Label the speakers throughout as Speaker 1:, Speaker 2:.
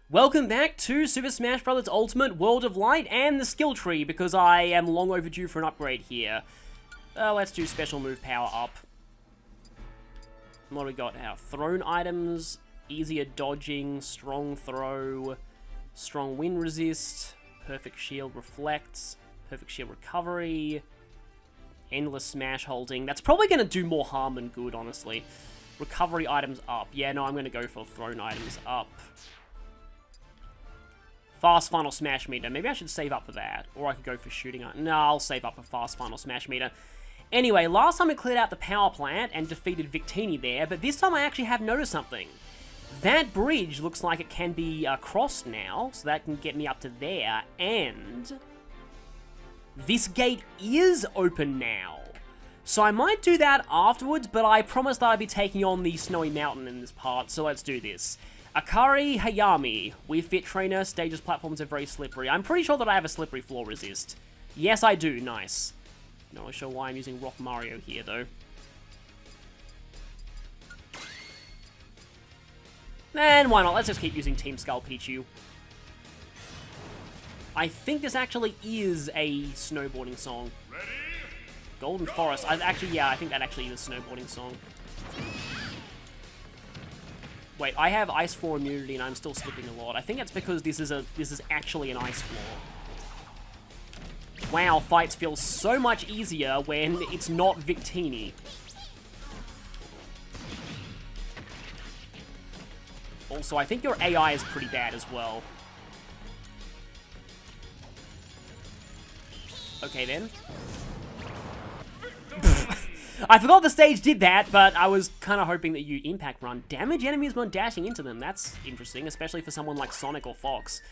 Speaker 1: Welcome back to Super Smash Bros. Ultimate World of Light and the skill tree, because I am long overdue for an upgrade here. Let's do special move power up. What do we got now? Thrown items, easier dodging, strong throw, strong wind resist, perfect shield reflects, perfect shield recovery, endless smash holding. That's probably going to do more harm than good, honestly. Recovery items up. Yeah, no, I'm going to go for thrown items up. Fast Final Smash Meter. Maybe I should save up for that. Or I could go for shooting. No, I'll save up for Fast Final Smash Meter. Anyway, last time I cleared out the power plant and defeated Victini there, but this time I actually have noticed something. That bridge looks like it can be crossed now, so that can get me up to there, and this gate is open now. So I might do that afterwards, but I promised that I'd be taking on the Snowy Mountain in this part, so let's do this. Akari Hayami. Wii Fit Trainer. Stages platforms are very slippery. I'm pretty sure that I have a slippery floor resist. Yes, I do. Nice. Not really sure why I'm using Rock Mario here, though. And why not? Let's just keep using Team Skull Pichu. I think this actually is a snowboarding song. Ready? Golden Forest. I think that actually is a snowboarding song. Wait, I have Ice Floor immunity and I'm still slipping a lot. I think that's because this is actually an ice floor. Wow, fights feel so much easier when it's not Victini. Also, I think your AI is pretty bad as well. Okay then. I forgot the stage did that, but I was kind of hoping that you impact run. Damage enemies when dashing into them. That's interesting, especially for someone like Sonic or Fox.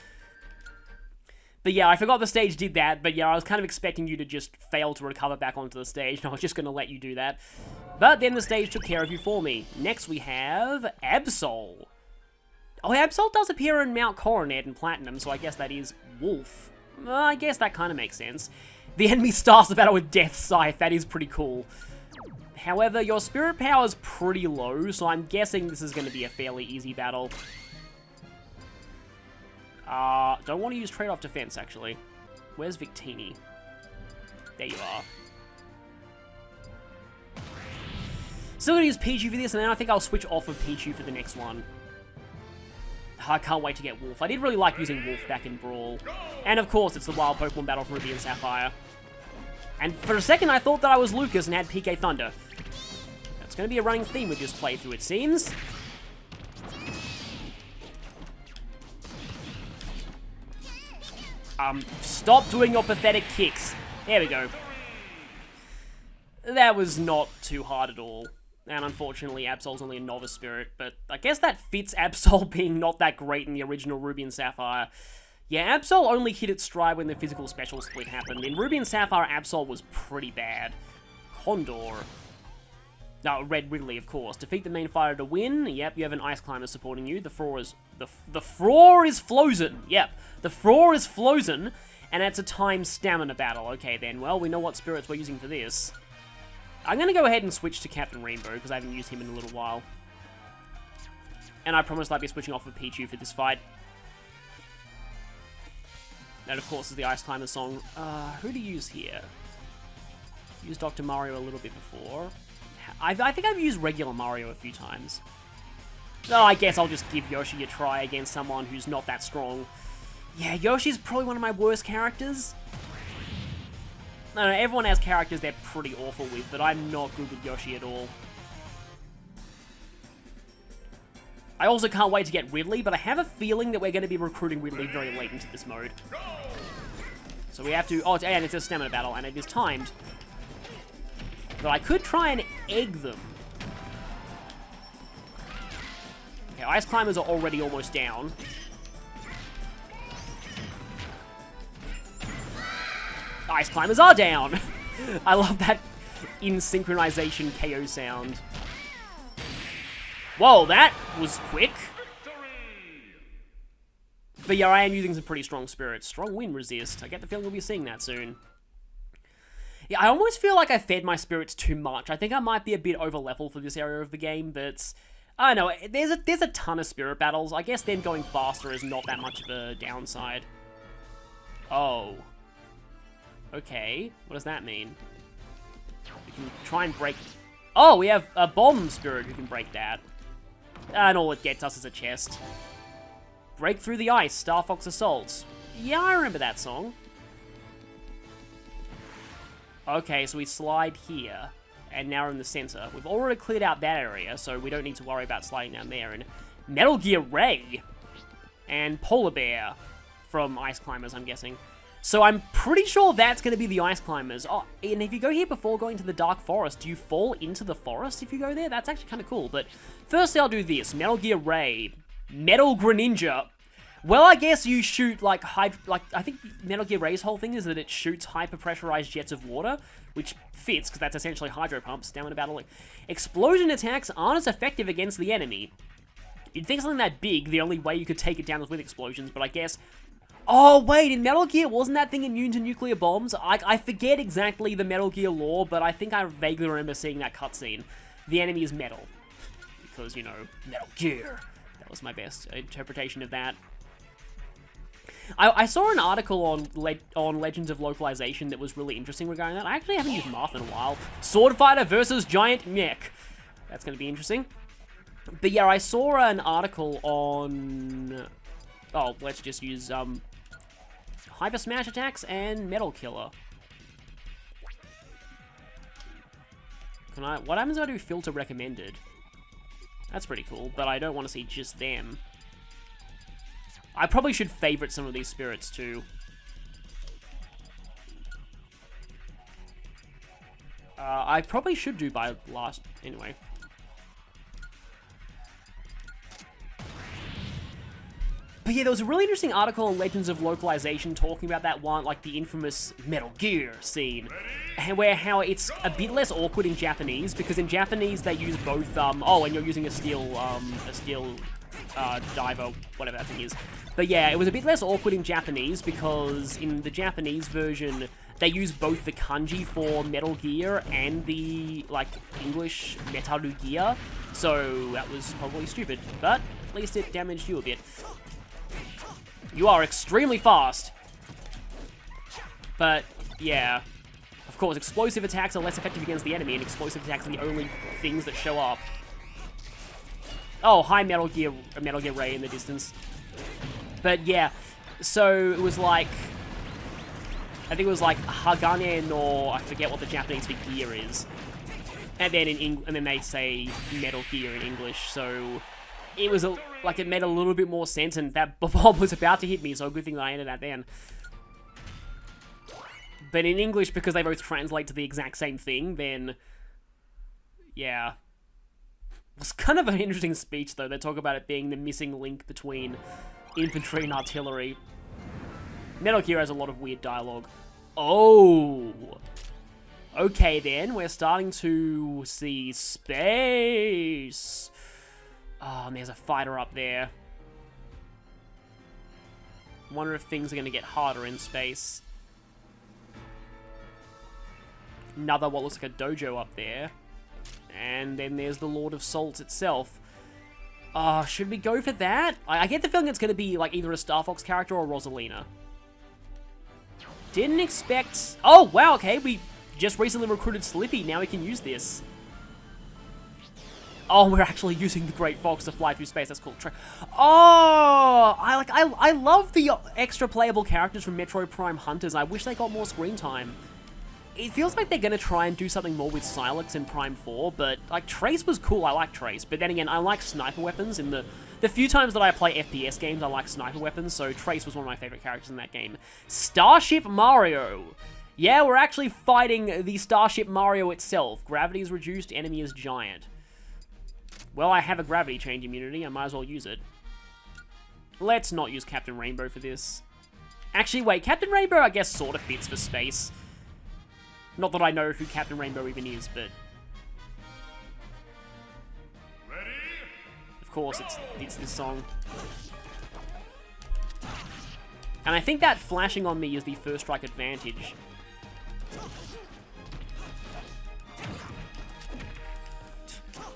Speaker 1: But yeah, I forgot the stage did that, but yeah, I was kind of expecting you to just fail to recover back onto the stage, and I was just going to let you do that. But then the stage took care of you for me. Next we have Absol. Oh, Absol does appear in Mount Coronet and Platinum, so I guess that is Wolf. I guess that kind of makes sense. The enemy starts the battle with Death Scythe. That is pretty cool. However, your spirit power is pretty low, so I'm guessing this is going to be a fairly easy battle. Don't want to use trade-off defense, actually. Where's Victini? There you are. Still going to use Pichu for this, and then I think I'll switch off of Pichu for the next one. I can't wait to get Wolf. I did really like using Wolf back in Brawl. And of course, it's the wild Pokemon battle from Ruby and Sapphire. And for a second, I thought that I was Lucas and had PK Thunder. That's going to be a running theme with this playthrough, it seems. Stop doing your pathetic kicks. There we go. That was not too hard at all. And unfortunately, Absol's only a novice spirit, but I guess that fits Absol being not that great in the original Ruby and Sapphire. Yeah, Absol only hit its stride when the physical special split happened. In Ruby and Sapphire, Absol was pretty bad. Condor. No, Red Ridley, of course. Defeat the main fighter to win. Yep, you have an Ice Climber supporting you. The floor is... The floor is frozen. Yep, the floor is frozen, and it's a timed stamina battle. Okay, then. Well, we know what spirits we're using for this. I'm going to go ahead and switch to Captain Rainbow, because I haven't used him in a little while. And I promised I'd be switching off with Pichu for this fight. That, of course, is the Ice Climber song. Who to use here? Used Dr. Mario a little bit before. I think I've used regular Mario a few times. Oh, I guess I'll just give Yoshi a try against someone who's not that strong. Yeah, Yoshi's probably one of my worst characters. I don't know, everyone has characters they're pretty awful with, but I'm not good with Yoshi at all. I also can't wait to get Ridley, but I have a feeling that we're going to be recruiting Ridley very late into this mode. So we have to... Oh, and it's a stamina battle, and it is timed. But I could try and egg them. Okay, Ice Climbers are already almost down. Ice Climbers are down! I love that in synchronization KO sound. Whoa, that was quick. But yeah, I am using some pretty strong spirits. Strong wind resist. I get the feeling we'll be seeing that soon. Yeah, I almost feel like I fed my spirits too much. I think I might be a bit over level for this area of the game, but I don't know, there's a ton of spirit battles. I guess them going faster is not that much of a downside. Oh. Okay, what does that mean? We can try and break... Oh, we have a bomb spirit who can break that. And all it gets us is a chest. Break through the ice, Star Fox Assault. Yeah, I remember that song. Okay, so we slide here, and now we're in the center. We've already cleared out that area, so we don't need to worry about sliding down there. And Metal Gear Ray and Polar Bear from Ice Climbers, I'm guessing. So I'm pretty sure that's going to be the Ice Climbers. Oh, and if you go here before going to the Dark Forest, do you fall into the forest if you go there? That's actually kind of cool. But firstly, I'll do this. Metal Gear Ray. Metal Greninja. Well, I guess you shoot, like, I think Metal Gear Ray's whole thing is that it shoots hyper-pressurized jets of water, which fits, because that's essentially hydro pumps, stamina battle. Explosion attacks aren't as effective against the enemy. You'd think something that big, the only way you could take it down was with explosions, but I guess... Oh, wait, in Metal Gear, wasn't that thing immune to nuclear bombs? I forget exactly the Metal Gear lore, but I think I vaguely remember seeing that cutscene. The enemy is metal. Because, you know, Metal Gear. That was my best interpretation of that. I saw an article on Legends of Localization that was really interesting regarding that. I actually haven't used Marth in a while. Sword Fighter versus Giant Mech. That's going to be interesting. But yeah, I saw an article on... Oh, let's just use Hyper Smash attacks and Metal Killer. What happens if I do Filter Recommended? That's pretty cool, but I don't want to see just them. I probably should favorite some of these spirits too. I probably should do by last... Anyway. But yeah, there was a really interesting article on Legends of Localization talking about that one, like the infamous Metal Gear scene. Where how it's a bit less awkward in Japanese, because in Japanese they use both, oh, and you're using a steel diver, whatever that thing is. But yeah, it was a bit less awkward in Japanese because in the Japanese version, they use both the kanji for Metal Gear and the, like, English Metal Gear. So that was probably stupid, but at least it damaged you a bit. You are extremely fast. But, yeah. Of course, explosive attacks are less effective against the enemy, and explosive attacks are the only things that show up. Oh, hi, Metal Gear Ray in the distance. But yeah, so it was like, I think it was like Hagane no, I forget what the Japanese for gear is. And then and then they say Metal Gear in English, so it was like it made a little bit more sense, and that bomb was about to hit me, so good thing that I ended that then. But in English, because they both translate to the exact same thing, then yeah. It's kind of an interesting speech, though. They talk about it being the missing link between infantry and artillery. Metal Gear has a lot of weird dialogue. Oh! Okay, then. We're starting to see space. Oh, and there's a fighter up there. Wonder if things are going to get harder in space. Another what looks like a dojo up there. And then there's the Lord of Salts itself. Should we go for that? I get the feeling it's going to be like either a Star Fox character or Rosalina. Didn't expect... Oh, wow, okay. We just recently recruited Slippy. Now we can use this. Oh, we're actually using the Great Fox to fly through space. That's cool. Oh, I love the extra playable characters from Metroid Prime Hunters. I wish they got more screen time. It feels like they're going to try and do something more with Silex in Prime 4, but, like, Trace was cool. I like Trace. But then again, I like sniper weapons. In the few times that I play FPS games, I like sniper weapons, so Trace was one of my favorite characters in that game. Starship Mario. Yeah, we're actually fighting the Starship Mario itself. Gravity is reduced, enemy is giant. Well, I have a gravity change immunity. I might as well use it. Let's not use Captain Rainbow for this. Actually, wait. Captain Rainbow, I guess, sort of fits for space. Not that I know who Captain Rainbow even is, but...
Speaker 2: Ready?
Speaker 1: Of course, it's this song. And I think that flashing on me is the first strike advantage.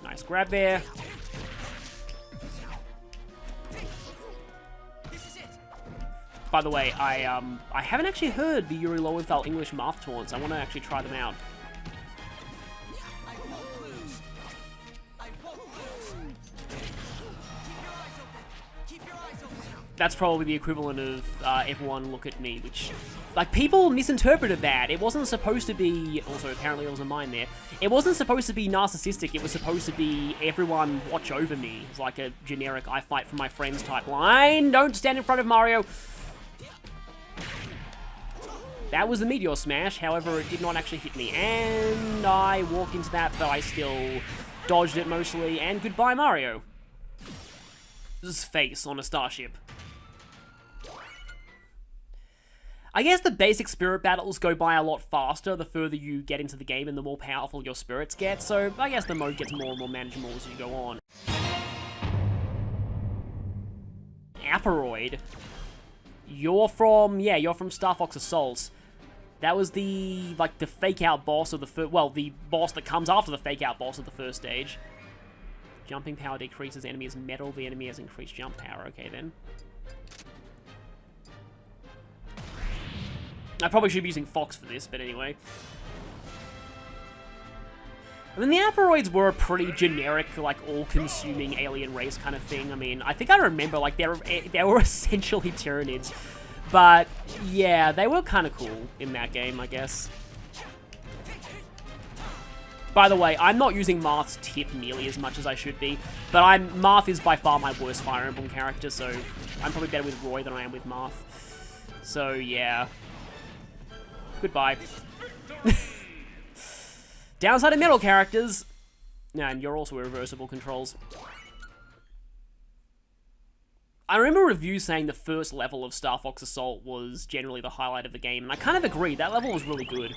Speaker 1: Nice grab there. By the way, I haven't actually heard the Yuri Lowenthal English math taunts. I want to actually try them out. That's probably the equivalent of everyone look at me, which, like, people misinterpreted that. It wasn't supposed to be, also apparently it wasn't mine there, it wasn't supposed to be narcissistic, it was supposed to be everyone watch over me. It's like a generic I fight for my friends type line. Don't stand in front of Mario. That was the Meteor Smash, however it did not actually hit me, and I walked into that, but I still dodged it mostly, and goodbye Mario. His face on a starship. I guess the basic spirit battles go by a lot faster the further you get into the game and the more powerful your spirits get, so I guess the mode gets more and more manageable as you go on. Aperoid. You're from Star Fox Assault. That was the, like, the fake-out boss of the first, well, the boss that comes after the fake-out boss of the first stage. Jumping power decreases enemy's metal, the enemy has increased jump power, okay then. I probably should be using Fox for this, but anyway. I mean, the Aperoids were a pretty generic, like, all-consuming alien race kind of thing. I mean, I think I remember, like, they were essentially Tyranids. But, yeah, they were kind of cool in that game, I guess. By the way, I'm not using Marth's tip nearly as much as I should be, but Marth is by far my worst Fire Emblem character, so I'm probably better with Roy than I am with Marth. So, yeah. Goodbye. Downside of metal characters. And you're also reversible controls. I remember reviews saying the first level of Star Fox Assault was generally the highlight of the game, and I kind of agree. That level was really good.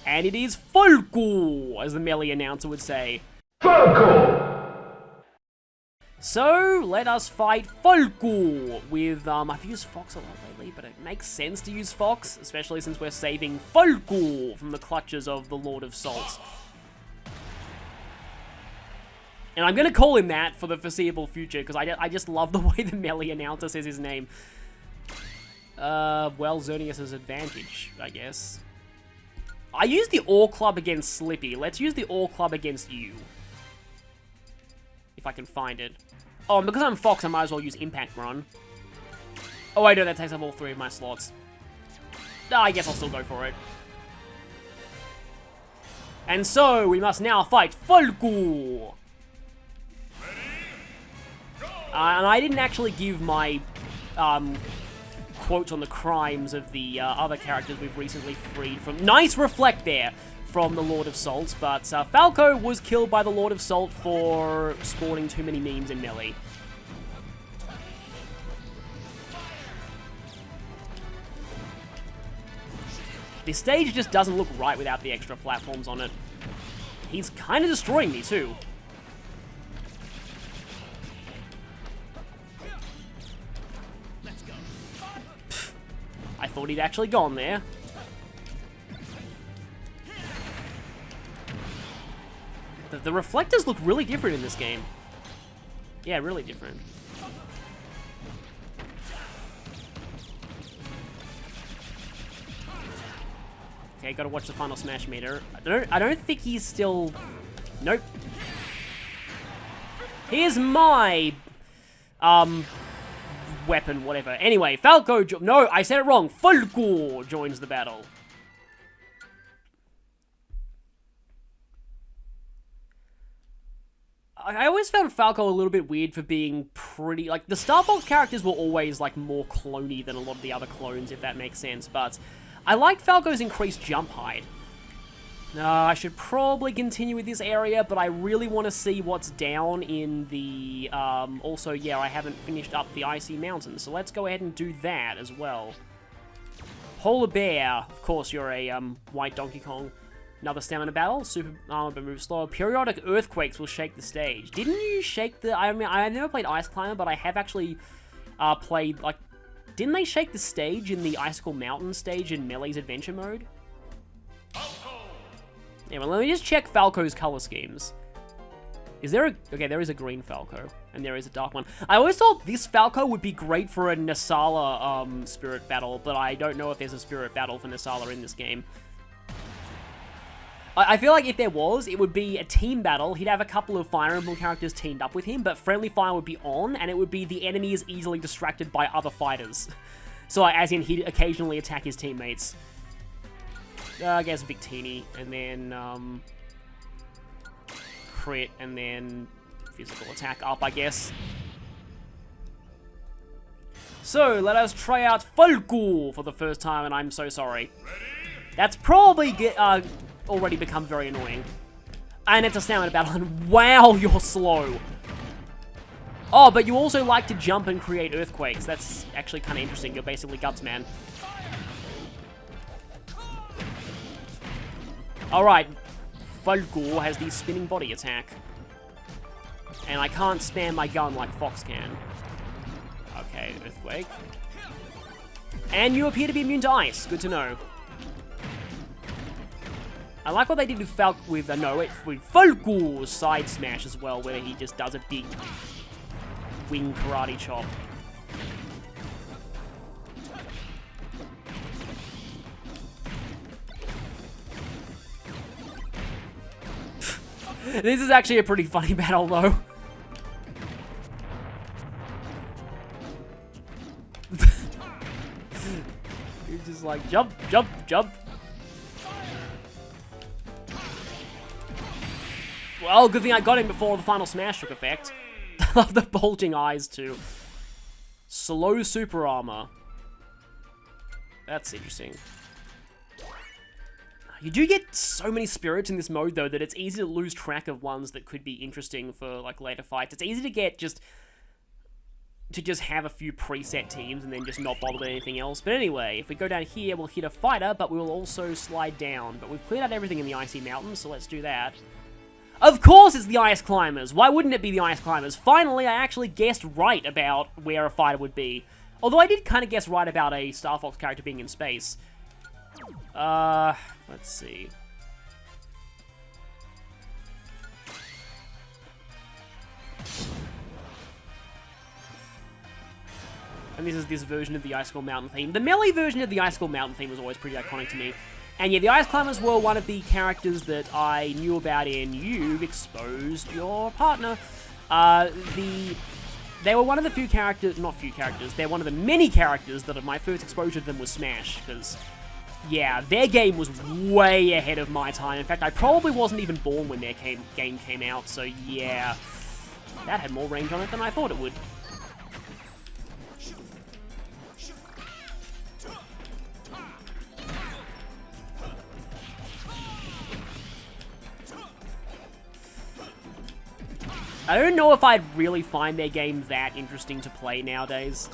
Speaker 1: And it is Falco, as the melee announcer would say. Falco! So, let us fight Falco with, I've used Fox a lot lately, but it makes sense to use Fox, especially since we're saving Falco from the clutches of the Lord of Salt. And I'm going to call him that for the foreseeable future, because I just love the way the melee announcer says his name. Well, Xerneas' advantage, I guess. I used the Ore Club against Slippy. Let's use the Ore Club against you. If I can find it. Oh, and because I'm Fox, I might as well use Impact Run. Oh, I know that takes up all 3 of my slots. Oh, I guess I'll still go for it. And so, we must now fight Falco! And I didn't actually give my quotes on the crimes of the other characters we've recently freed from. Nice reflect there from the Lord of Salt, but Falco was killed by the Lord of Salt for spawning too many memes in Melee. This stage just doesn't look right without the extra platforms on it. He's kind of destroying me too. I thought he'd actually gone there. The reflectors look really different in this game. Yeah, really different. Okay, gotta watch the final smash meter. I don't think he's still... Nope. Here's my... weapon, whatever. Anyway, Falco... No, I said it wrong. Falco joins the battle. I always found Falco a little bit weird for being pretty... Like, the Star Fox characters were always, like, more clone-y than a lot of the other clones, if that makes sense, but I liked Falco's increased jump height. I should probably continue with this area, but I really want to see what's down in the... also, yeah, I haven't finished up the Icy Mountains, so let's go ahead and do that as well. Polar Bear. Of course, you're a white Donkey Kong. Another stamina battle. Super armor but moves slower. Periodic earthquakes will shake the stage. Didn't you shake the... I mean, I've never played Ice Climber, but I have actually played, like... Didn't they shake the stage in the Icicle Mountain stage in Melee's Adventure Mode? Yeah, well, let me just check Falco's color schemes. Is there a... Okay, there is a green Falco. And there is a dark one. I always thought this Falco would be great for a Nasala spirit battle, but I don't know if there's a spirit battle for Nasala in this game. I feel like if there was, it would be a team battle. He'd have a couple of Fire Emblem characters teamed up with him, but friendly fire would be on, and it would be the enemy is easily distracted by other fighters. So, as in, he'd occasionally attack his teammates. I guess Victini, and then, crit, and then physical attack up, I guess. So, let us try out Falco for the first time, and I'm so sorry. That's probably already become very annoying. And it's a stamina battle, and wow, you're slow. Oh, but you also like to jump and create earthquakes. That's actually kind of interesting. You're basically Guts Man. Alright, Falco has the spinning body attack. And I can't spam my gun like Fox can. Okay, earthquake. And you appear to be immune to ice. Good to know. I like what they did with Falco's side smash as well, where he just does a big wing karate chop. This is actually a pretty funny battle, though. You're just like, jump, jump, jump. Well, good thing I got him before the final smash took effect. I love the bulging eyes, too. Slow super armor. That's interesting. You do get so many spirits in this mode, though, that it's easy to lose track of ones that could be interesting for, like, later fights. It's easy to get just have a few preset teams and then just not bother with anything else. But anyway, if we go down here, we'll hit a fighter, but we will also slide down. But we've cleared out everything in the Icy Mountains, so let's do that. Of course it's the Ice Climbers! Why wouldn't it be the Ice Climbers? Finally, I actually guessed right about where a fighter would be. Although I did kind of guess right about a Star Fox character being in space. Let's see. And this is this version of the Icicle Mountain theme. The melee version of the Icicle Mountain theme was always pretty iconic to me. And yeah, the Ice Climbers were one of the characters that I knew about in You've Exposed Your Partner. They were one of the few characters, not few characters, they're one of the many characters that my first exposure to them was Smash, because, yeah, their game was way ahead of my time. In fact, I probably wasn't even born when their game came out, so yeah, that had more range on it than I thought it would. I don't know if I'd really find their game that interesting to play nowadays.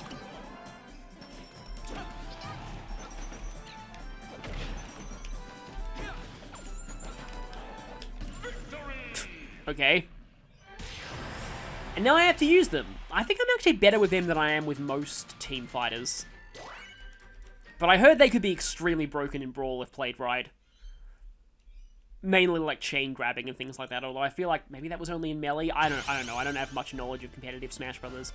Speaker 1: Okay. And now I have to use them. I think I'm actually better with them than I am with most team fighters. But I heard they could be extremely broken in Brawl if played right. Mainly like chain grabbing and things like that, although I feel like maybe that was only in Melee. I don't know. I don't have much knowledge of competitive Smash Brothers.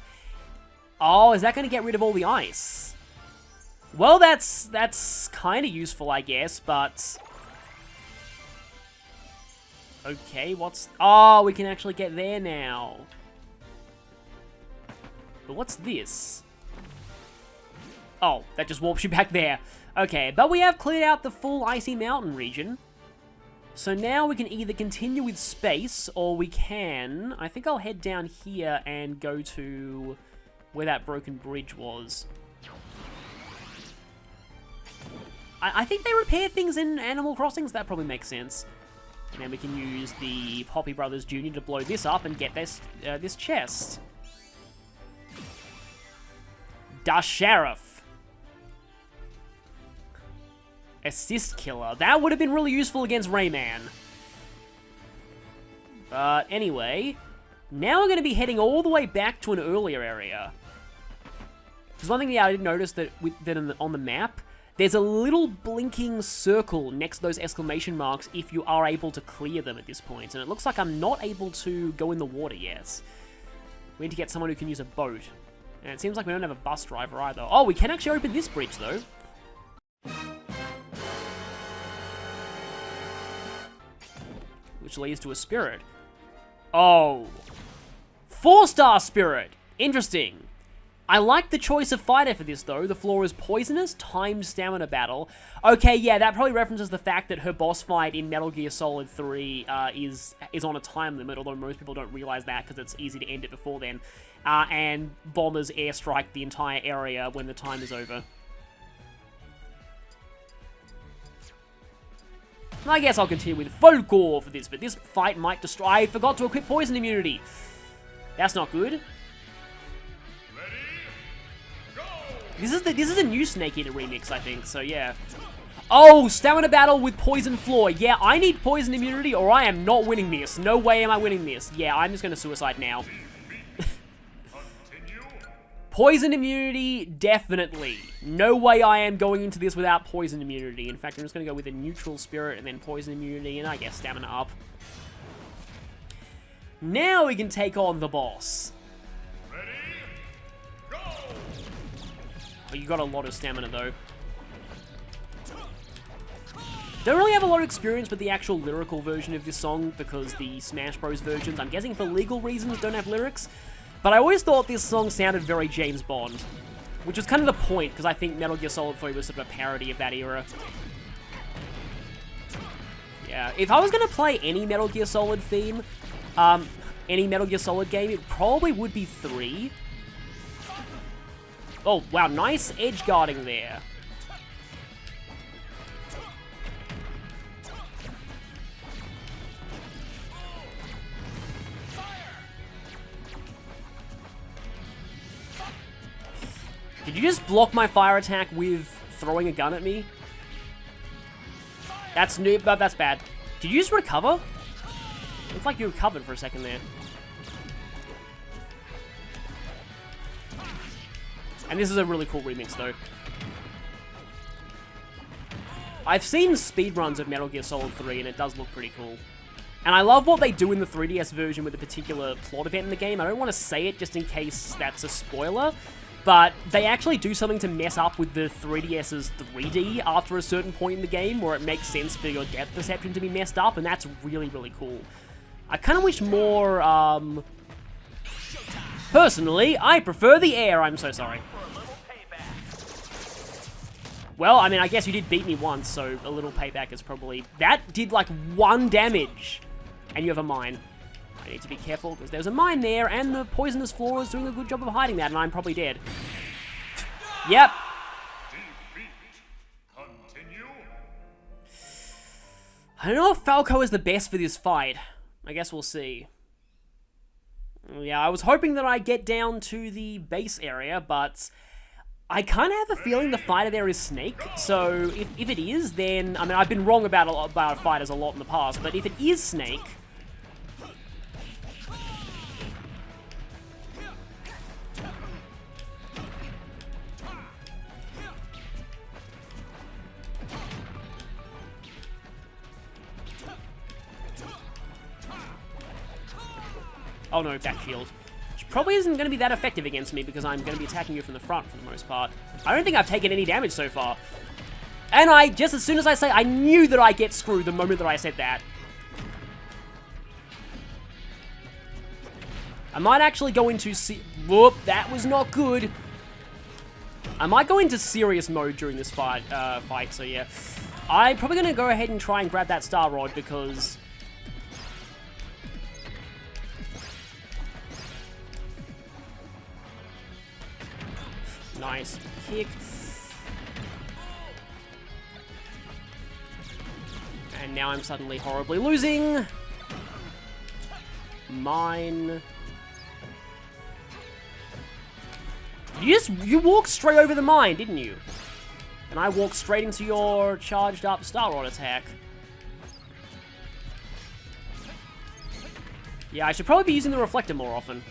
Speaker 1: Oh, is that going to get rid of all the ice? Well, that's kind of useful, I guess, but... Okay, what's... Oh, we can actually get there now. But what's this? Oh, that just warps you back there. Okay, but we have cleared out the full Icy Mountain region. So now we can either continue with space, or we can... I think I'll head down here and go to where that broken bridge was. I think they repair things in Animal Crossings. That probably makes sense. And then we can use the Poppy Brothers Jr. to blow this up and get this chest. Da Sheriff. Assist Killer. That would have been really useful against Rayman. But anyway, now we're going to be heading all the way back to an earlier area. There's one thing that I did notice that on the map, there's a little blinking circle next to those exclamation marks if you are able to clear them at this point. And it looks like I'm not able to go in the water yet. We need to get someone who can use a boat. And it seems like we don't have a bus driver either. Oh, we can actually open this bridge, though. Which leads to a spirit. Oh. 4-star spirit. Interesting. I like the choice of fighter for this, though. The floor is poisonous, timed stamina battle. Okay, yeah, that probably references the fact that her boss fight in Metal Gear Solid 3 is on a time limit, although most people don't realize that because it's easy to end it before then. And bombers airstrike the entire area when the time is over. I guess I'll continue with Falco for this, but this fight might destroy... I forgot to equip poison immunity. That's not good. This is a new Snake Eater remix, I think, so yeah. Oh, stamina battle with poison floor. Yeah, I need poison immunity or I am not winning this. No way am I winning this. Yeah, I'm just gonna suicide now. Poison immunity, definitely. No way I am going into this without poison immunity. In fact, I'm just gonna go with a neutral spirit and then poison immunity and I guess stamina up. Now we can take on the boss. Oh, you got a lot of stamina, though. Don't really have a lot of experience with the actual lyrical version of this song because the Smash Bros. Versions, I'm guessing for legal reasons, don't have lyrics. But I always thought this song sounded very James Bond, which was kind of the point because I think Metal Gear Solid 3 was sort of a parody of that era. Yeah, if I was going to play any Metal Gear Solid theme, any Metal Gear Solid game, it probably would be 3. Oh, wow, nice edge guarding there. Did you just block my fire attack with throwing a gun at me? That's new, but that's bad. Did you just recover? Looks like you recovered for a second there. And this is a really cool remix, though. I've seen speedruns of Metal Gear Solid 3, and it does look pretty cool. And I love what they do in the 3DS version with a particular plot event in the game. I don't want to say it just in case that's a spoiler, but they actually do something to mess up with the 3DS's 3D after a certain point in the game, where it makes sense for your depth perception to be messed up, and that's really, really cool. I kind of wish more, Personally, I prefer the air, I'm so sorry. Well, I mean, I guess you did beat me once, so a little payback is probably... That did, like, 1 damage. And you have a mine. I need to be careful, because there's a mine there, and the poisonous floor is doing a good job of hiding that, and I'm probably dead. Yep. I don't know if Falco is the best for this fight. I guess we'll see. Yeah, I was hoping that I'd get down to the base area, but... I kind of have a feeling the fighter there is Snake, so if it is, then... I mean, I've been wrong about fighters a lot in the past, but if it is Snake... Oh no, back shield. Which probably isn't going to be that effective against me because I'm going to be attacking you from the front for the most part. I don't think I've taken any damage so far. And just as soon as I say, I knew that I get screwed the moment that I said that. I might actually go into... Whoop, that was not good. I might go into serious mode during this fight, so yeah. I'm probably going to go ahead and try and grab that Star Rod because... Nice kick. And now I'm suddenly horribly losing. Mine. You walked straight over the mine, didn't you? And I walked straight into your charged up Star Rod attack. Yeah, I should probably be using the reflector more often.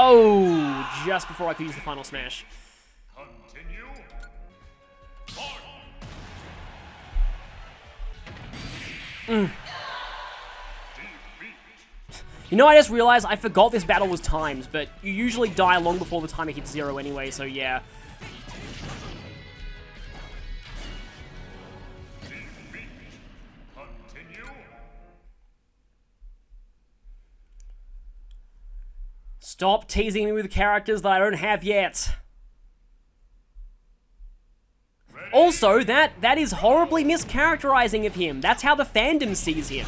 Speaker 1: Oh, just before I could use the final smash. You know, I just realized I forgot this battle was timed, but you usually die long before the timer hits 0 anyway, so yeah. Stop teasing me with characters that I don't have yet. Also, that is horribly mischaracterizing of him. That's how the fandom sees him.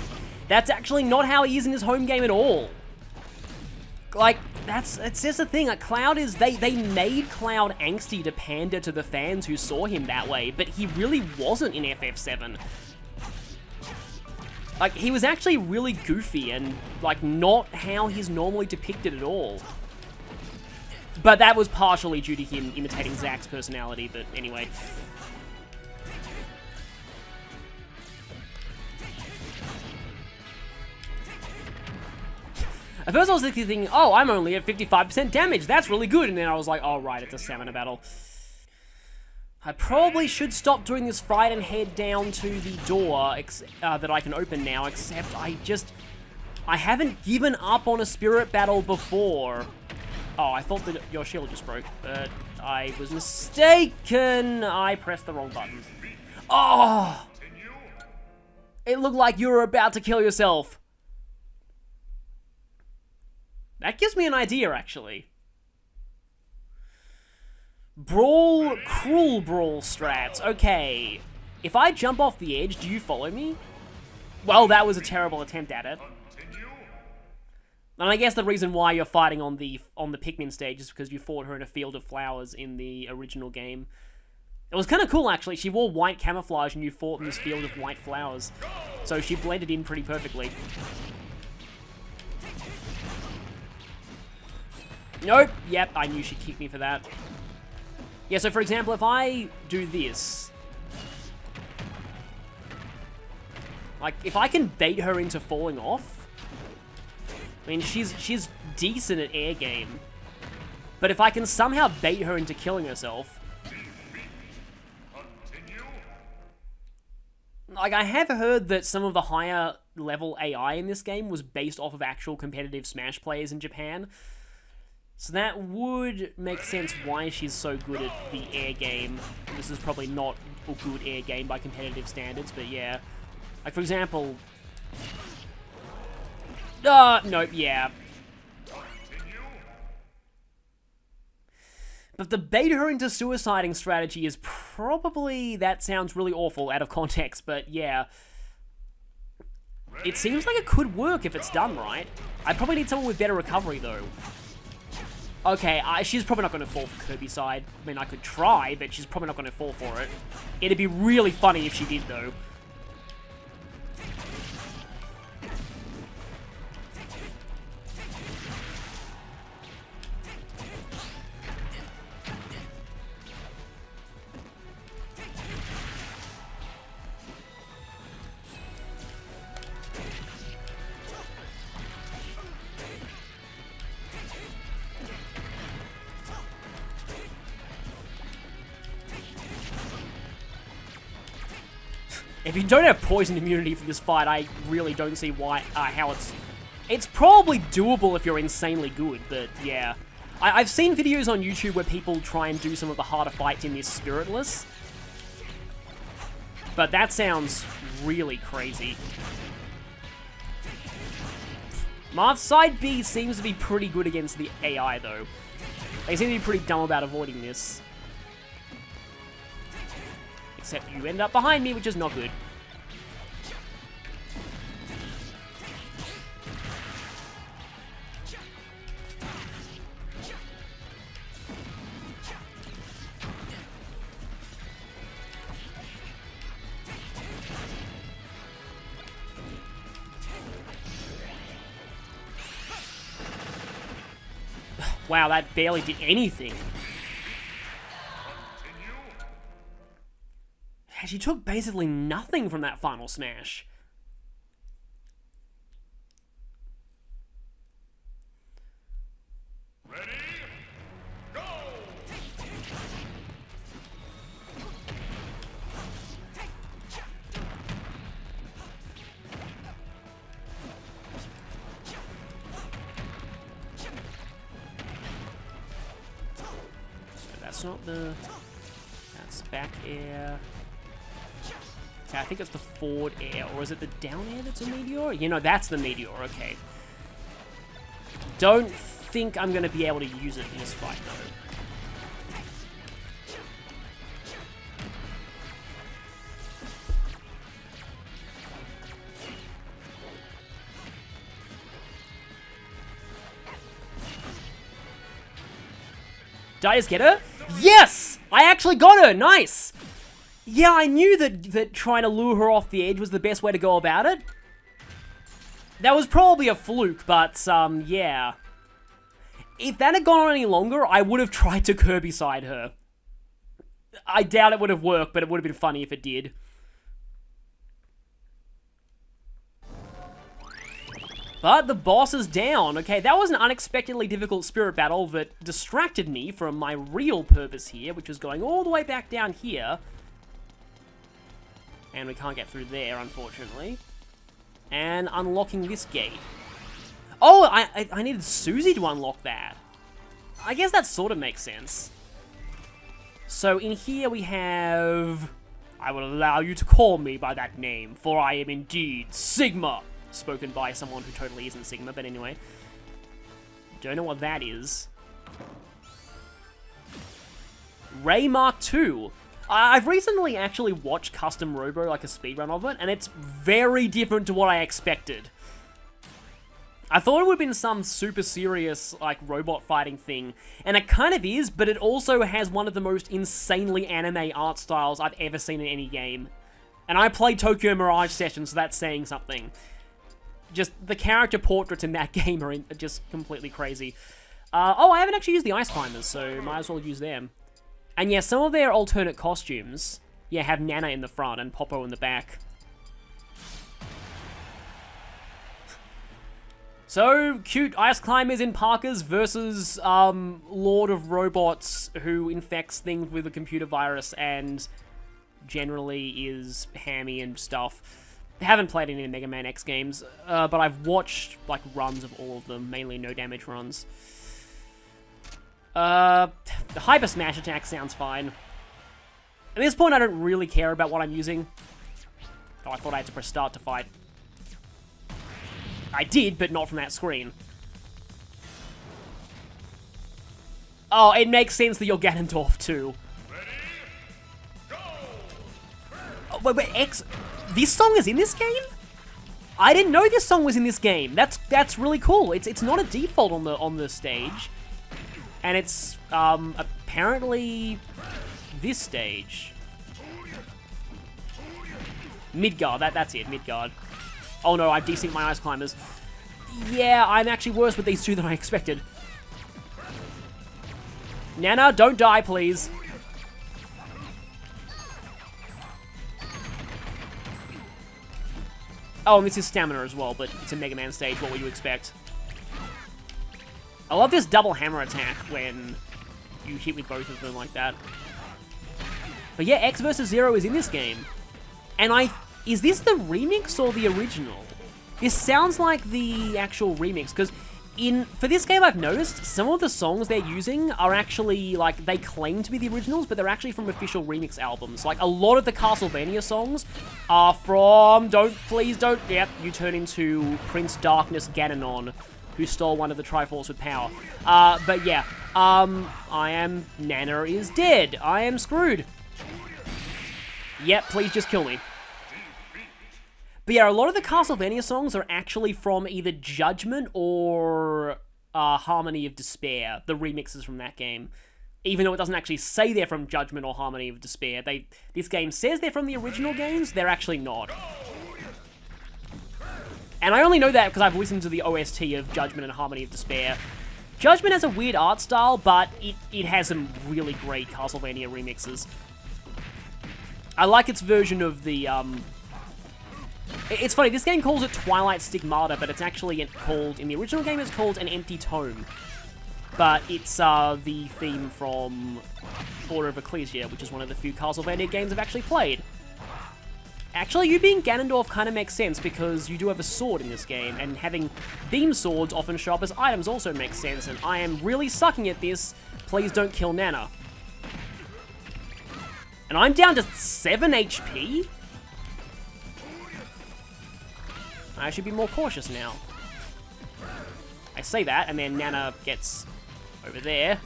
Speaker 1: That's actually not how he is in his home game at all. Like, it's just the thing. Like, Cloud is, they made Cloud angsty to pander to the fans who saw him that way, but he really wasn't in FF7. Like, he was actually really goofy and, like, not how he's normally depicted at all. But that was partially due to him imitating Zack's personality, but anyway. At first I was thinking, oh, I'm only at 55% damage, that's really good, and then I was like, oh right, it's a stamina battle. I probably should stop doing this fight and head down to the door that I can open now, except I haven't given up on a spirit battle before. Oh, I thought that your shield just broke, but I was mistaken. I pressed the wrong button. Oh! It looked like you were about to kill yourself. That gives me an idea, actually. Brawl, cruel brawl strats. Okay. If I jump off the edge, do you follow me? Well, that was a terrible attempt at it. And I guess the reason why you're fighting on the Pikmin stage is because you fought her in a field of flowers in the original game. It was kind of cool, actually. She wore white camouflage and you fought in this field of white flowers. So she blended in pretty perfectly. Nope. Yep, I knew she'd kick me for that. Yeah, so for example, if I do this... Like, if I can bait her into falling off... I mean, she's decent at air game. But if I can somehow bait her into killing herself... Like, I have heard that some of the higher level AI in this game was based off of actual competitive Smash players in Japan. So that would make sense why she's so good at the air game. This is probably not a good air game by competitive standards, but yeah. Like, for example... nope, yeah. But the bait her into suiciding strategy is probably... That sounds really awful out of context, but yeah. It seems like it could work if it's done right. I probably need someone with better recovery, though. Okay, she's probably not going to fall for Kirby's side. I mean, I could try, but she's probably not going to fall for it. It'd be really funny if she did, though. If you don't have poison immunity for this fight, I really don't see why, how it's probably doable if you're insanely good, but yeah. I've seen videos on YouTube where people try and do some of the harder fights in this Spiritless. But that sounds really crazy. Marth's side B seems to be pretty good against the AI, though. They seem to be pretty dumb about avoiding this. Except you end up behind me, which is not good. Wow, that barely did anything. She took basically nothing from that final smash.
Speaker 2: Ready? Go!
Speaker 1: that's not the... That's back air. Okay, I think it's the forward air, or is it the down air that's a meteor? You know, that's the meteor, okay. Don't think I'm going to be able to use it in this fight, though. Did I just get her? Yes! I actually got her! Nice! Yeah, I knew that trying to lure her off the edge was the best way to go about it. That was probably a fluke, but, yeah. If that had gone on any longer, I would have tried to Kirby-side her. I doubt it would have worked, but it would have been funny if it did. But the boss is down. Okay, that was an unexpectedly difficult spirit battle that distracted me from my real purpose here, which was going all the way back down here. And we can't get through there, unfortunately. And unlocking this gate. Oh, I needed Susie to unlock that. I guess that sort of makes sense. So in here we have... I will allow you to call me by that name, for I am indeed Sigma. Spoken by someone who totally isn't Sigma, but anyway. Don't know what that is. Ray Mark II. I've recently actually watched Custom Robo, like a speedrun of it, and it's very different to what I expected. I thought it would have been some super serious, like, robot fighting thing, and it kind of is, but it also has one of the most insanely anime art styles I've ever seen in any game. And I played Tokyo Mirage Session, so that's saying something. Just, the character portraits in that game are just completely crazy. Oh, I haven't actually used the Ice Climbers, so might as well use them. And yeah, some of their alternate costumes, yeah, have Nana in the front and Popo in the back. So, cute Ice Climbers in Parkas versus, Lord of Robots who infects things with a computer virus and generally is hammy and stuff. I haven't played any of the Mega Man X games, but I've watched, like, runs of all of them, mainly no damage runs. The Hyper Smash attack sounds fine. At this point, I don't really care about what I'm using. Oh, I thought I had to press start to fight. I did, but not from that screen. Oh, it makes sense that you're Ganondorf, too. Oh, wait, X... This song is in this game? I didn't know this song was in this game. That's really cool. It's not a default on the stage. And it's apparently this stage. Midgard, that's it, Midgard. Oh no, I've desynced my Ice Climbers. Yeah, I'm actually worse with these two than I expected. Nana, don't die, please. Oh, and this is stamina as well, but it's a Mega Man stage. What would you expect? I love this double hammer attack when you hit with both of them like that. But yeah, X vs. Zero is in this game. And is this the remix or the original? This sounds like the actual remix, because for this game I've noticed, some of the songs they're using are actually, like, they claim to be the originals, but they're actually from official remix albums. Like, a lot of the Castlevania songs are from, please don't, yep, you turn into Prince Darkness Ganon, who stole one of the Triforce with power. But yeah, Nana is dead. I am screwed. Yep, please just kill me. But yeah, a lot of the Castlevania songs are actually from either Judgment or Harmony of Despair, the remixes from that game. Even though it doesn't actually say they're from Judgment or Harmony of Despair. This game says they're from the original games, they're actually not. And I only know that because I've listened to the OST of Judgment and Harmony of Despair. Judgment has a weird art style, but it has some really great Castlevania remixes. I like its version of the, It's funny, this game calls it Twilight Stigmata, but it's actually called, in the original game, it's called An Empty Tome. But it's the theme from Order of Ecclesia, which is one of the few Castlevania games I've actually played. Actually, you being Ganondorf kind of makes sense, because you do have a sword in this game, and having beam swords often show up as items also makes sense, and I am really sucking at this. Please don't kill Nana. And I'm down to 7 HP? I should be more cautious now. I say that, and then Nana gets over there.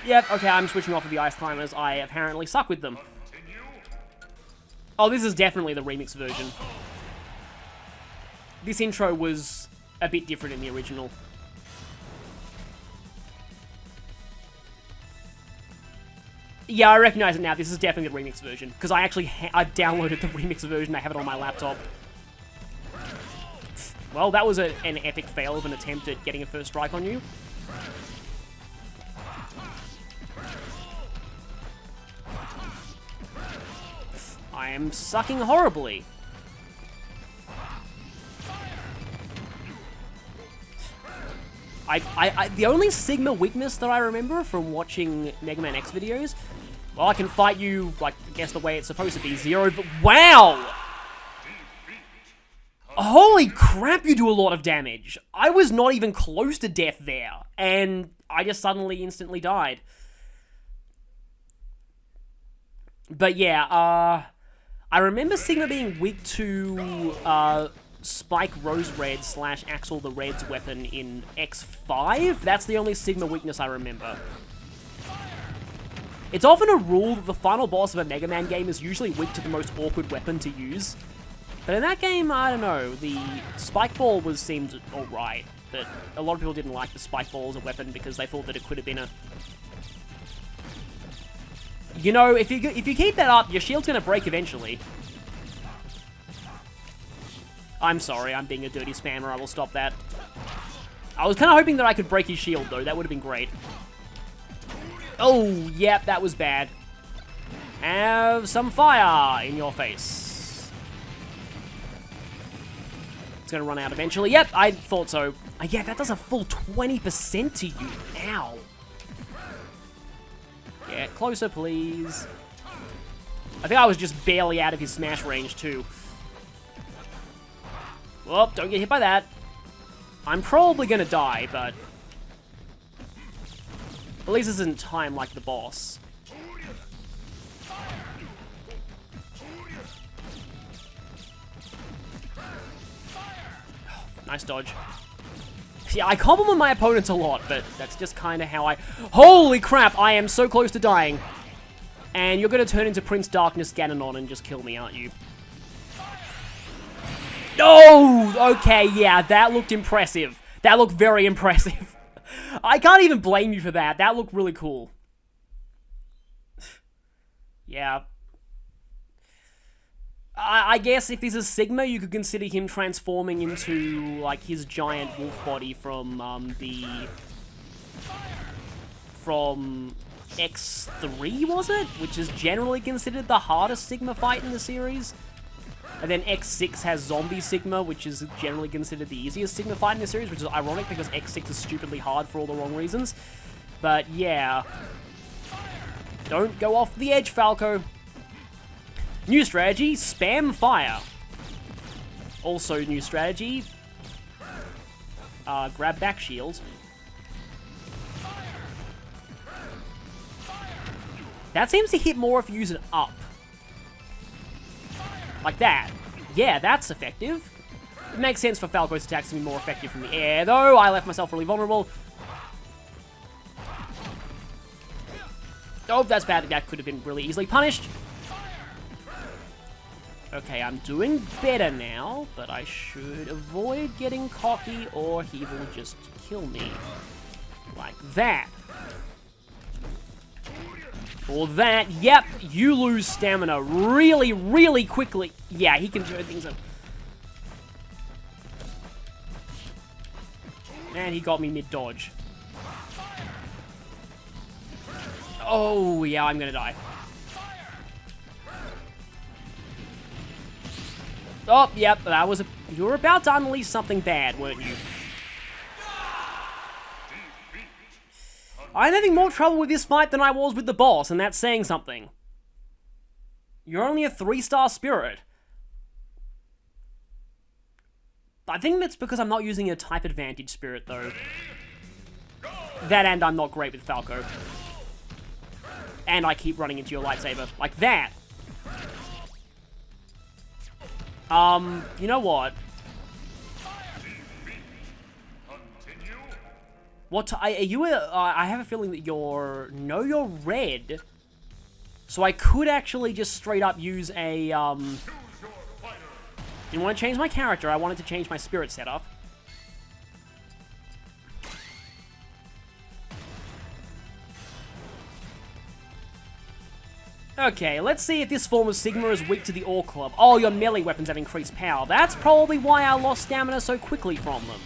Speaker 1: Yep, okay, I'm switching off of the Ice Climbers. I apparently suck with them. Oh, this is definitely the remix version. This intro was a bit different in the original. Yeah, I recognize it now. This is definitely the remix version. Because I actually I've downloaded the remix version. I have it on my laptop. Well, that was an epic fail of an attempt at getting a first strike on you. I am sucking horribly. The only Sigma weakness that I remember from watching Mega Man X videos, well, I can fight you, like, I guess the way it's supposed to be, 0, but wow! Holy crap, you do a lot of damage. I was not even close to death there, and I just suddenly instantly died. But yeah, I remember Sigma being weak to Spike Rose Red / Axel the Red's weapon in X5. That's the only Sigma weakness I remember. It's often a rule that the final boss of a Mega Man game is usually weak to the most awkward weapon to use. But in that game, I don't know, the Spike Ball seemed alright. But a lot of people didn't like the Spike Ball as a weapon because they thought that it could have been a... You know, if you keep that up, your shield's gonna break eventually. I'm sorry, I'm being a dirty spammer, I will stop that. I was kind of hoping that I could break his shield, though. That would have been great. Oh, yep, that was bad. Have some fire in your face. It's gonna run out eventually. Yep, I thought so. Yeah, that does a full 20% to you. Ow. Get closer, please. I think I was just barely out of his smash range, too. Well, don't get hit by that. I'm probably gonna die, but... At least this isn't time like the boss. Nice dodge. Yeah, I compliment my opponents a lot, but that's just kind of how I... Holy crap, I am so close to dying. And you're going to turn into Prince Darkness Ganon and just kill me, aren't you? No! Okay, yeah, that looked impressive. That looked very impressive. I can't even blame you for that. That looked really cool. Yeah. I guess if this is Sigma, you could consider him transforming into, like, his giant wolf body from X3, was it? Which is generally considered the hardest Sigma fight in the series. And then X6 has Zombie Sigma, which is generally considered the easiest Sigma fight in the series, which is ironic because X6 is stupidly hard for all the wrong reasons. But, yeah. Don't go off the edge, Falco. New strategy, spam fire. Also new strategy, grab back shield. That seems to hit more if you use it up. Like that. Yeah, that's effective. It makes sense for Falco's attacks to be more effective from the air, though. I left myself really vulnerable. Oh, that's bad. That could have been really easily punished. Okay, I'm doing better now, but I should avoid getting cocky or he will just kill me. Like that. Or that. Yep, you lose stamina really, really quickly. Yeah, he can turn things up. And he got me mid-dodge. Oh, yeah, I'm gonna die. Oh, yep, that was a... You were about to unleash something bad, weren't you? I'm having more trouble with this fight than I was with the boss, and that's saying something. You're only a 3-star spirit. I think that's because I'm not using a type advantage spirit, though. That and I'm not great with Falco. And I keep running into your lightsaber. Like that. You know what?
Speaker 2: Continue.
Speaker 1: What, are you I have a feeling that you're, no, you're red. So I could actually just straight up use a,
Speaker 2: Choose your fighter.
Speaker 1: didn't want to change my character, I wanted to change my spirit setup. Okay, let's see if this form of Sigma is weak to the Ore Club. Oh, your melee weapons have increased power. That's probably why I lost stamina so quickly from them.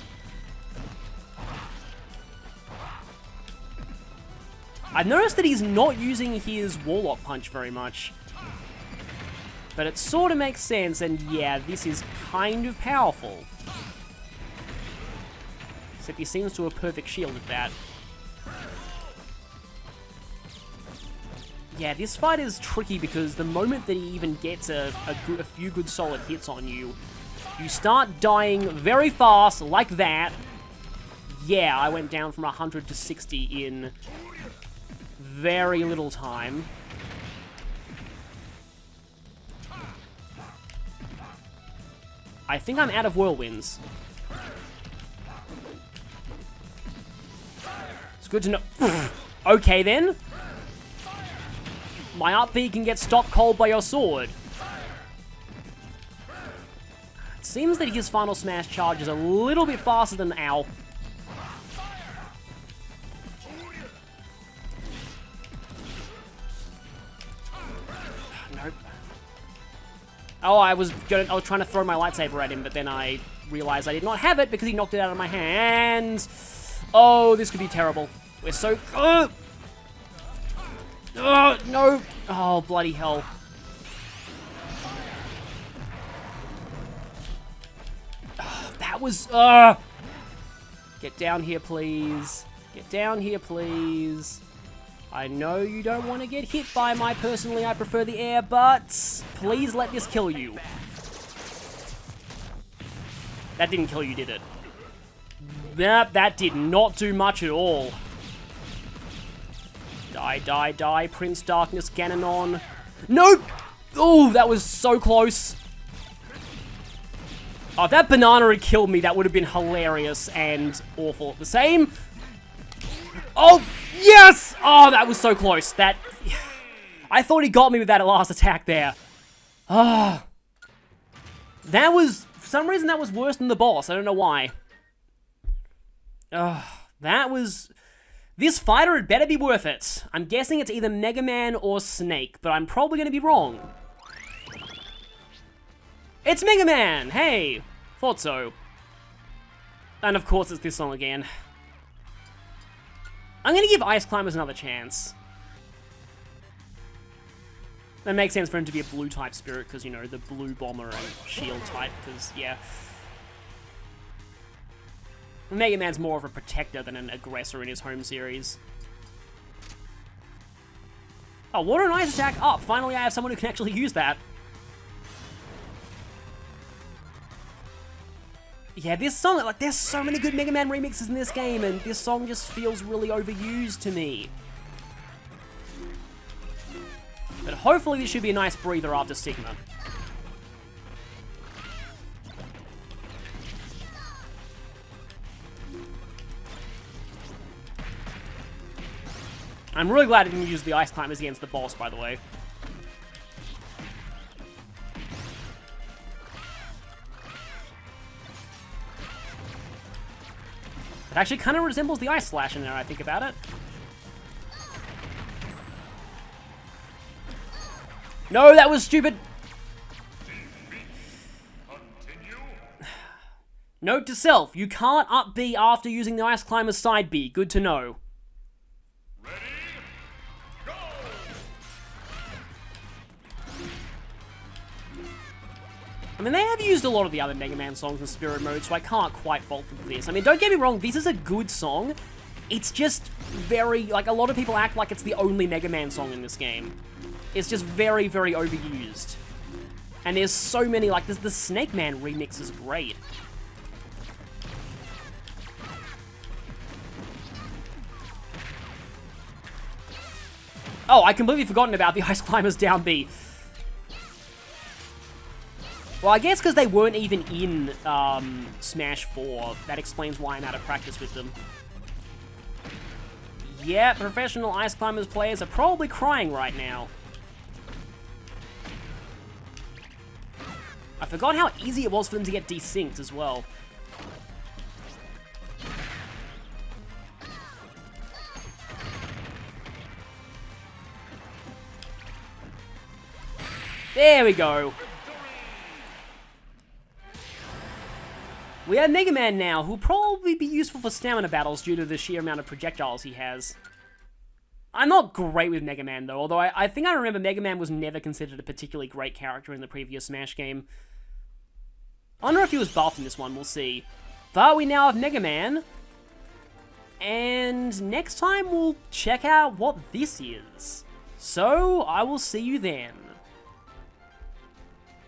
Speaker 1: I've noticed that he's not using his Warlock Punch very much. But it sort of makes sense, and yeah, this is kind of powerful. Except he seems to have perfect shield at that. Yeah, this fight is tricky because the moment that he even gets a few good solid hits on you, you start dying very fast, like that. Yeah, I went down from 100 to 60 in very little time. I think I'm out of whirlwinds. It's good to know. Okay, then. My up B can get stopped cold by your sword. It seems that his final smash charge is a little bit faster than ow. Nope. Oh, I was trying to throw my lightsaber at him, but then I realized I did not have it because he knocked it out of my hands. Oh, this could be terrible. We're so... Oh, no! Oh, bloody hell. Oh, that was... Get down here, please. Get down here, please. I know you don't want to get hit by my personally I prefer the air, but please let this kill you. That didn't kill you, did it? Nope, that did not do much at all. Die, die, die, Prince Darkness, Gananon. Nope! Oh, that was so close. Oh, if that banana had killed me, that would have been hilarious and awful at the same. Oh, yes! Oh, that was so close. That... I thought he got me with that last attack there. Ah. That was... For some reason, that was worse than the boss. I don't know why. That was... This fighter had better be worth it. I'm guessing it's either Mega Man or Snake, but I'm probably going to be wrong. It's Mega Man! Hey! Thought so. And of course it's this song again. I'm going to give Ice Climbers another chance. That makes sense for him to be a blue type spirit, because, you know, the blue bomber and shield type, because, yeah. Mega Man's more of a protector than an aggressor in his home series. Oh, water and ice attack up! Finally I have someone who can actually use that. Yeah, this song, like, there's so many good Mega Man remixes in this game, and this song just feels really overused to me. But hopefully this should be a nice breather after Sigma. I'm really glad I didn't use the Ice Climbers against the boss, by the way. It actually kind of resembles the Ice Slash in there, I think about it. No, that was stupid! Note to self, you can't up B after using the Ice Climber's side B. Good to know.
Speaker 2: Ready? Go!
Speaker 1: I mean, they have used a lot of the other Mega Man songs in Spirit Mode, so I can't quite fault them for this. I mean, don't get me wrong, this is a good song. It's just very, like, a lot of people act like it's the only Mega Man song in this game. It's just very, very overused. And there's so many, like, the Snake Man remix is great. Oh, I completely forgotten about the Ice Climbers down B. Well, I guess because they weren't even in Smash 4. That explains why I'm out of practice with them. Yeah, professional Ice Climbers players are probably crying right now. I forgot how easy it was for them to get desynced as well. There we go. We have Mega Man now, who'll probably be useful for stamina battles due to the sheer amount of projectiles he has. I'm not great with Mega Man, though, although I think I remember Mega Man was never considered a particularly great character in the previous Smash game. I wonder if he was buffed in this one, we'll see. But we now have Mega Man. And next time we'll check out what this is. So, I will see you then.